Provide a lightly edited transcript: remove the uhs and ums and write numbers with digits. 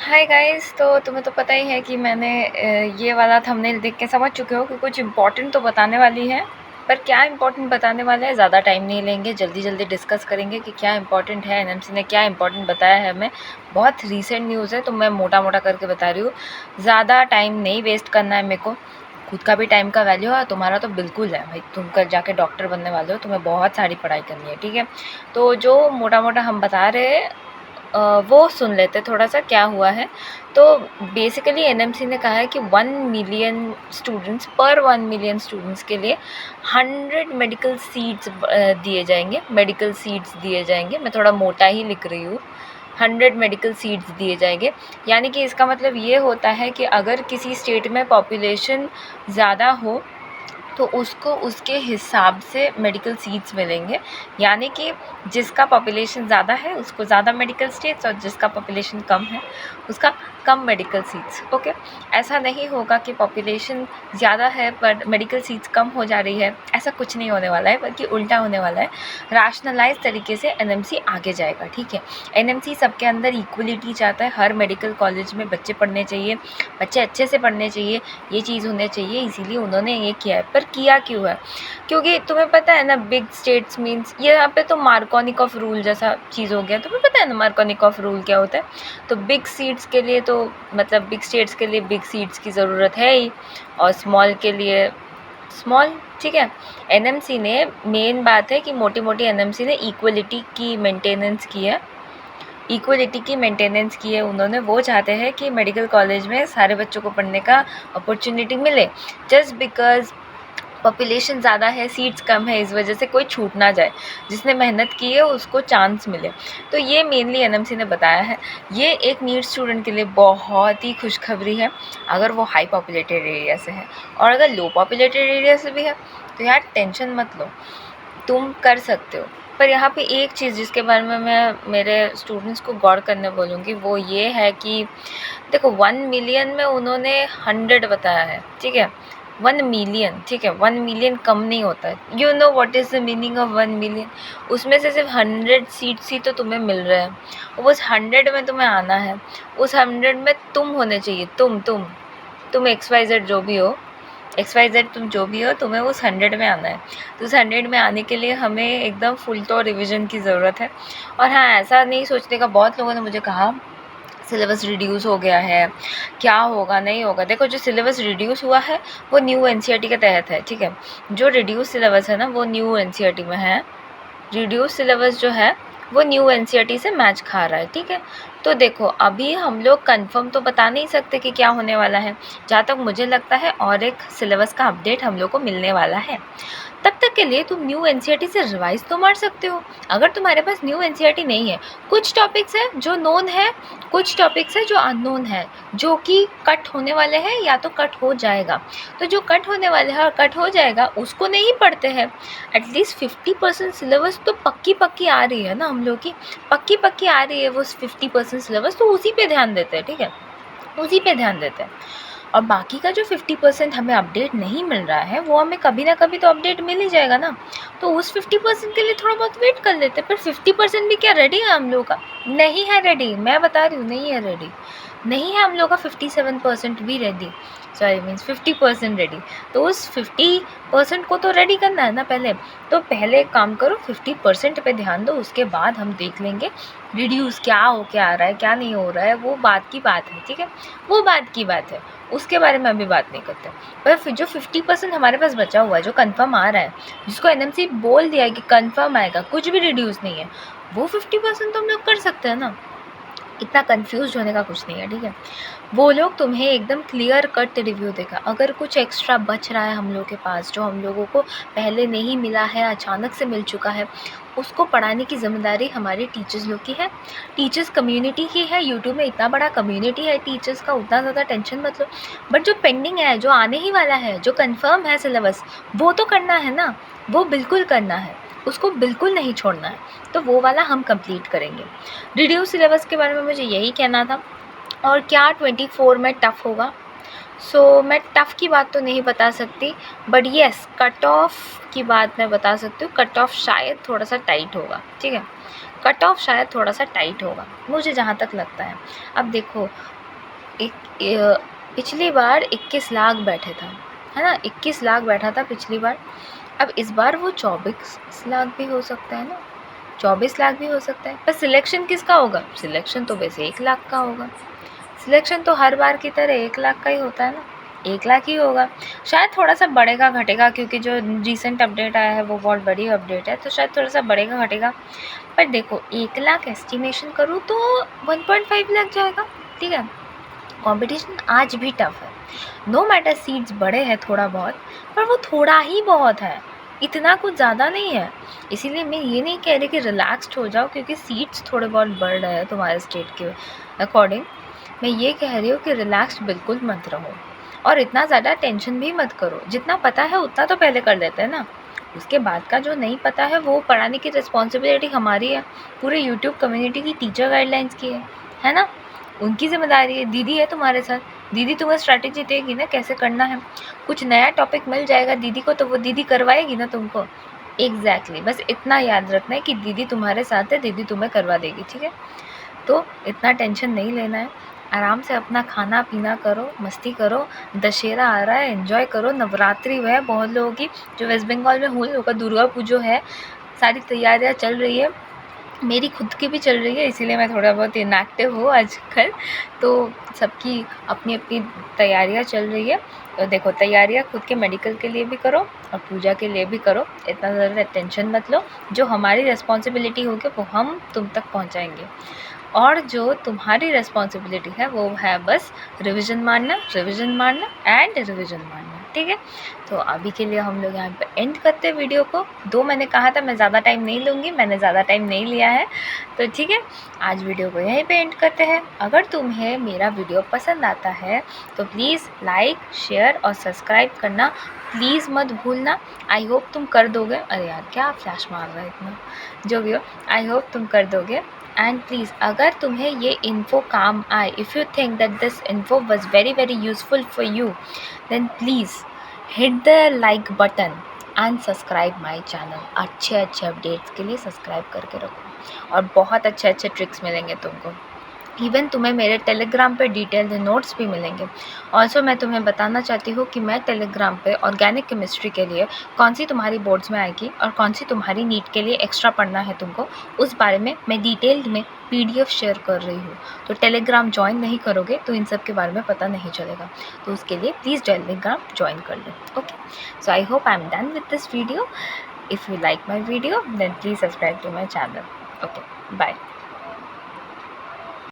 Hi guys. तो तुम्हें तो पता ही है कि मैंने ये वाला थंबनेल देख के समझ चुके हो कि कुछ इम्पोर्टेंट तो बताने वाली है। पर क्या इम्पोर्टेंट बताने वाला है, ज़्यादा टाइम नहीं लेंगे, जल्दी जल्दी डिस्कस करेंगे कि क्या इम्पोर्टेंट है। एनएमसी ने क्या इम्पोर्टेंट बताया है हमें। बहुत रीसेंट न्यूज़ है तो मैं मोटा मोटा करके बता रही हूँ। ज़्यादा टाइम नहीं वेस्ट करना है मेरे को। खुद का भी टाइम का वैल्यू है, तुम्हारा तो बिल्कुल है भाई। तुम कल जाके डॉक्टर बनने वाले हो, तुम्हें बहुत सारी पढ़ाई करनी है, ठीक है। तो जो मोटा मोटा हम बता रहे हैं वो सुन लेते थोड़ा सा क्या हुआ है। तो बेसिकली एनएमसी ने कहा है कि 1 मिलियन स्टूडेंट्स पर 1 मिलियन स्टूडेंट्स के लिए 100 मेडिकल सीट्स दिए जाएंगे। मेडिकल सीट्स दिए जाएंगे, मैं थोड़ा मोटा ही लिख रही हूँ। 100 मेडिकल सीट्स दिए जाएंगे, यानी कि इसका मतलब ये होता है कि अगर किसी स्टेट में पॉपुलेशन ज़्यादा हो तो उसको उसके हिसाब से मेडिकल सीट्स मिलेंगे। यानी कि जिसका पॉपुलेशन ज़्यादा है उसको ज़्यादा मेडिकल सीट्स, और जिसका पॉपुलेशन कम है उसका कम मेडिकल सीट्स। ओके, ऐसा नहीं होगा कि पॉपुलेशन ज़्यादा है पर मेडिकल सीट्स कम हो जा रही है, ऐसा कुछ नहीं होने वाला है, बल्कि उल्टा होने वाला है। रैशनलाइज तरीके से एनएमसी आगे जाएगा, ठीक है। एनएमसी सबके अंदर इक्वलिटी चाहता है। हर मेडिकल कॉलेज में बच्चे पढ़ने चाहिए, बच्चे अच्छे से पढ़ने चाहिए, ये चीज़ होने चाहिए, इसीलिए उन्होंने ये किया है। पर किया क्यों है? क्योंकि तुम्हें पता है ना, बिग स्टेट्स मीन्स ये यहाँ पे तो मार्कोनिकॉफ रूल जैसा चीज़ हो गया। तुम्हें पता है ना मार्कोनिकॉफ रूल क्या होता है? तो बिग सीट्स के लिए तो मतलब बिग स्टेट्स के लिए बिग सीट्स की ज़रूरत है ही, और स्मॉल के लिए स्मॉल, ठीक है। एनएमसी ने मेन बात है कि मोटी मोटी एनएमसी ने इक्वलिटी की मेंटेनेंस की है। इक्वलिटी की मेंटेनेंस की है उन्होंने। वो चाहते हैं कि मेडिकल कॉलेज में सारे बच्चों को पढ़ने का अपॉर्चुनिटी मिले। जस्ट बिकॉज पॉपुलेशन ज़्यादा है, सीट्स कम है, इस वजह से कोई छूट ना जाए, जिसने मेहनत की है उसको चांस मिले। तो ये मेनली एनएमसी ने बताया है। ये एक नीट स्टूडेंट के लिए बहुत ही खुशखबरी है, अगर वो हाई पॉपुलेटेड एरिया से है। और अगर लो पॉपुलेटेड एरिया से भी है तो यार टेंशन मत लो, तुम कर सकते हो। पर यहाँ पे एक चीज़ जिसके बारे में मैं मेरे स्टूडेंट्स को गौर करने बोलूँगी वो ये है कि देखो 1 मिलियन में उन्होंने 100 बताया है, ठीक है। 1 मिलियन, ठीक है। 1 मिलियन कम नहीं होता है। You know what is the meaning of 1 million? उसमें से सिर्फ 100 सीट्स ही तो तुम्हें मिल रहे हैं। उस 100 में तुम्हें आना है, उस 100 में तुम होने चाहिए। तुम XYZ जो भी हो, XYZ तुम जो भी हो, तुम्हें उस 100 में आना है। तो उस 100 में आने के लिए हमें एकदम फुल तो रिविज़न की ज़रूरत है। और हाँ, ऐसा नहीं सोचने का, बहुत लोगों ने मुझे कहा सिलेबस रिड्यूस हो गया है, क्या होगा नहीं होगा। देखो, जो सिलेबस रिड्यूस हुआ है वो न्यू एनसीईआरटी के तहत है, ठीक है। जो रिड्यूस सिलेबस है ना वो न्यू एनसीईआरटी में है। रिड्यूस सिलेबस जो है वो न्यू एनसीईआरटी से मैच खा रहा है, ठीक है। तो देखो, अभी हम लोग कंफर्म तो बता नहीं सकते कि क्या होने वाला है। जहाँ तक मुझे लगता है और एक सिलेबस का अपडेट हम लोग को मिलने वाला है। तब तक के लिए तुम न्यू एनसीईआरटी से रिवाइज तो मार सकते हो। अगर तुम्हारे पास न्यू एनसीईआरटी नहीं है, कुछ टॉपिक्स हैं जो नोन है, कुछ टॉपिक्स हैं जो अननोन है, जो कि कट होने वाले हैं या तो कट हो जाएगा। तो जो कट होने वाले हैं और कट हो जाएगा उसको नहीं पढ़ते हैं। एटलीस्ट 50% सिलेबस तो पक्की आ रही है ना हम लोग की, पक्की आ रही है वो 50% सिलेबस, तो उसी पे ध्यान देते हैं, ठीक है। उसी पे ध्यान देते हैं। और बाकी का जो 50% हमें अपडेट नहीं मिल रहा है वो हमें कभी ना कभी तो अपडेट मिल ही जाएगा ना। तो उस 50% के लिए थोड़ा बहुत वेट कर लेते हैं। पर 50% भी क्या रेडी है हम लोग का? नहीं है रेडी, मैं बता रही हूँ, नहीं है रेडी। नहीं है हम लोग का 57% भी रेडी, सॉरी मीन्स 50% रेडी। तो उस 50% को तो रेडी करना है ना पहले। तो पहले एक काम करो, 50% पे ध्यान दो, उसके बाद हम देख लेंगे रिड्यूस क्या हो, क्या आ रहा है क्या नहीं हो रहा है, वो बात की बात है, ठीक है। वो बात की बात है, उसके बारे में अभी बात नहीं करते। पर फिर जो 50% हमारे पास बचा हुआ है, जो कंफर्म आ रहा है, जिसको एनएमसी बोल दिया है कि कंफर्म आएगा, कुछ भी रिड्यूस नहीं है, वो 50% तो हम लोग कर सकते हैं ना। इतना कंफ्यूज होने का कुछ नहीं है, ठीक है। वो लोग तुम्हें एकदम क्लियर कट रिव्यू देगा। अगर कुछ एक्स्ट्रा बच रहा है हम लोग के पास, जो हम लोगों को पहले नहीं मिला है, अचानक से मिल चुका है, उसको पढ़ाने की ज़िम्मेदारी हमारे टीचर्स लोग की है, टीचर्स कम्युनिटी की है। यूट्यूब में इतना बड़ा कम्युनिटी है टीचर्स का, उतना ज़्यादा टेंशन मत लो। बट जो पेंडिंग है, जो आने ही वाला है, जो कंफर्म है सिलेबस, वो तो करना है ना, वो बिल्कुल करना है, उसको बिल्कुल नहीं छोड़ना है। तो वो वाला हम कंप्लीट करेंगे। रिड्यूस सिलेबस के बारे में मुझे यही कहना था। और क्या 24 में टफ़ होगा? मैं टफ़ की बात तो नहीं बता सकती, बट येस, कट ऑफ की बात मैं बता सकती हूँ। कट ऑफ शायद थोड़ा सा टाइट होगा, ठीक है। कट ऑफ शायद थोड़ा सा टाइट होगा, मुझे जहाँ तक लगता है। अब देखो, पिछली बार 21 लाख बैठे था, है ना? 21 लाख बैठा था पिछली बार। अब इस बार वो 24 लाख भी हो सकता है ना, 24 लाख भी हो सकता है। पर सिलेक्शन किसका होगा? सिलेक्शन तो वैसे 1 लाख का होगा। सिलेक्शन तो हर बार की तरह 1 लाख का ही होता है ना, 1 लाख ही होगा। शायद थोड़ा-सा बढ़ेगा घटेगा, क्योंकि जो रिसेंट अपडेट आया है वो बहुत बड़ी अपडेट है, तो शायद थोड़ा-सा बढ़ेगा घटेगा। पर देखो 1 लाख एस्टिमेशन करूँ तो 1.5 लाख जाएगा, ठीक है? कंपटीशन आज भी टफ है। नो मैटर सीट्स बड़े हैं थोड़ा बहुत, पर वो थोड़ा ही बहुत है, इतना कुछ ज़्यादा नहीं है। इसीलिए मैं ये नहीं कह रही कि रिलैक्स्ड हो जाओ क्योंकि सीट्स थोड़े बहुत बढ़ रहे हैं तुम्हारे स्टेट के अकॉर्डिंग। मैं ये कह रही हूँ कि रिलैक्स्ड बिल्कुल मत रहो और इतना ज़्यादा टेंशन भी मत करो। जितना पता है उतना तो पहले कर देते हैं ना, उसके बाद का जो नहीं पता है वो पढ़ाने की रिस्पॉन्सिबिलिटी हमारी है, पूरे यूट्यूब कम्युनिटी की, टीचर गाइडलाइंस की है ना? उनकी ज़िम्मेदारी है। दीदी है तुम्हारे साथ, दीदी तुम्हें स्ट्रैटेजी देगी ना कैसे करना है। कुछ नया टॉपिक मिल जाएगा दीदी को तो वो दीदी करवाएगी ना तुमको। एग्जैक्टली, बस इतना याद रखना है कि दीदी तुम्हारे साथ है, दीदी तुम्हें करवा देगी, ठीक है? तो इतना टेंशन नहीं लेना है, आराम से अपना खाना पीना करो, मस्ती करो। दशहरा आ रहा है, एंजॉय करो। नवरात्रि है बहुत लोगों की, जो वेस्ट बंगाल में हुई होगा, दुर्गा पूजा है, सारी तैयारियां चल रही है। मेरी खुद की भी चल रही है, इसीलिए मैं थोड़ा बहुत इनएक्टिव हूँ आजकल। तो सबकी अपनी अपनी तैयारियां चल रही है। तो देखो तैयारियां खुद के मेडिकल के लिए भी करो और पूजा के लिए भी करो, इतना ज़्यादा टेंशन मत लो। जो हमारी रिस्पॉन्सिबिलिटी होगी वो हम तुम तक पहुँचाएंगे, और जो तुम्हारी रिस्पॉन्सिबिलिटी है वो है बस रिवीजन मारना एंड रिवीजन मारना, ठीक है? तो अभी के लिए हम लोग यहाँ पे एंड करते हैं वीडियो को। मैंने कहा था मैं ज़्यादा टाइम नहीं लूँगी, मैंने ज़्यादा टाइम नहीं लिया है, तो ठीक है, आज वीडियो को यहीं पे एंड करते हैं। अगर तुम्हें मेरा वीडियो पसंद आता है तो प्लीज़ लाइक, शेयर और सब्सक्राइब करना प्लीज़ मत भूलना। आई होप तुम कर दोगे। अरे यार क्या फ्लैश मार रहा है इतना, जो भी हो, आई होप तुम कर दोगे। एंड प्लीज़ अगर तुम्हें ये इन्फो काम आए, if you think that this info was very useful for you, then please hit the like button and subscribe my channel. अच्छे अपडेट्स के लिए सब्सक्राइब करके रखो और बहुत अच्छे ट्रिक्स मिलेंगे तुमको। इवन तुम्हें मेरे टेलीग्राम पे डिटेल्ड नोट्स भी मिलेंगे। ऑल्सो मैं तुम्हें बताना चाहती हूँ कि मैं टेलीग्राम पे ऑर्गेनिक केमिस्ट्री के लिए कौन सी तुम्हारी बोर्ड्स में आएगी और कौन सी तुम्हारी नीट के लिए एक्स्ट्रा पढ़ना है तुमको, उस बारे में मैं डिटेल्ड में PDF शेयर कर रही हूँ। तो टेलीग्राम ज्वाइन नहीं करोगे तो इन सब के बारे में पता नहीं चलेगा, तो उसके लिए प्लीज़ टेलीग्राम ज्वाइन कर लो। Okay, so I hope I am done with this video. If you like my video, then please subscribe to my channel. Okay, bye.